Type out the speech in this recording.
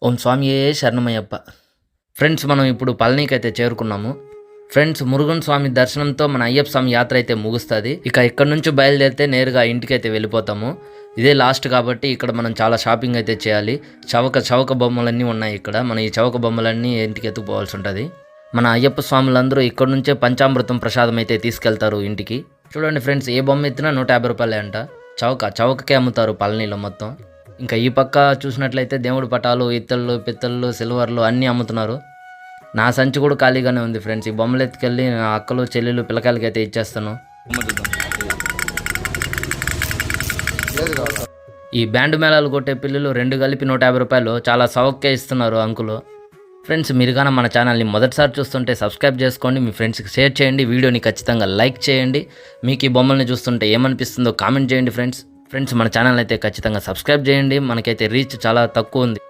ఓం స్వామియే శరణమయ్యప్ప. ఫ్రెండ్స్, మనం ఇప్పుడు పళనికి అయితే చేరుకున్నాము. ఫ్రెండ్స్, మురుగన్ స్వామి దర్శనంతో మన అయ్యప్ప స్వామి యాత్ర అయితే ముగుస్తుంది. ఇక ఇక్కడ నుంచి బయలుదేరితే నేరుగా ఇంటికి అయితే వెళ్ళిపోతాము. ఇదే లాస్ట్ కాబట్టి ఇక్కడ మనం చాలా షాపింగ్ అయితే చేయాలి. చవక బొమ్మలన్నీ ఉన్నాయి ఇక్కడ. మనం ఈ చవక బొమ్మలన్నీ ఇంటికి ఎత్తుకుపోవాల్సి ఉంటుంది. మన అయ్యప్ప స్వాములందరూ ఇక్కడ నుంచే పంచామృతం ప్రసాదం అయితే తీసుకెళ్తారు ఇంటికి. చూడండి ఫ్రెండ్స్, ఏ బొమ్మ ఎత్తినా 150 రూపాయలే అంట. చవకకే అమ్ముతారు పళనిలో మొత్తం. ఇంకా ఈ పక్క చూసినట్లయితే దేవుడి పటాలు, ఇత్తళ్ళు, పిత్తళ్ళు, సిల్వర్లు అన్నీ అమ్ముతున్నారు. నా సంచి కూడా ఖాళీగానే ఉంది ఫ్రెండ్స్. ఈ బొమ్మలు ఎత్తుకెళ్ళి నా అక్కలు, చెల్లెలు, పిల్లకాయలకి అయితే ఇచ్చేస్తాను. ఈ బ్యాండ్ మేళాలు కొట్టే పిల్లలు 2 కలిపి 150 రూపాయలు చాలా సవక్కే ఇస్తున్నారు అంకులు. ఫ్రెండ్స్, మీరు కానీ మన ఛానల్ని మొదటిసారి చూస్తుంటే సబ్స్క్రైబ్ చేసుకోండి, మీ ఫ్రెండ్స్కి షేర్ చేయండి, వీడియోని ఖచ్చితంగా లైక్ చేయండి. మీకు ఈ బొమ్మల్ని చూస్తుంటే ఏమనిపిస్తుందో కామెంట్ చేయండి ఫ్రెండ్స్. మన ఛానల్ అయితే ఖచ్చితంగా సబ్స్క్రైబ్ చేయండి. మనకైతే రీచ్ చాలా తక్కువ ఉంది.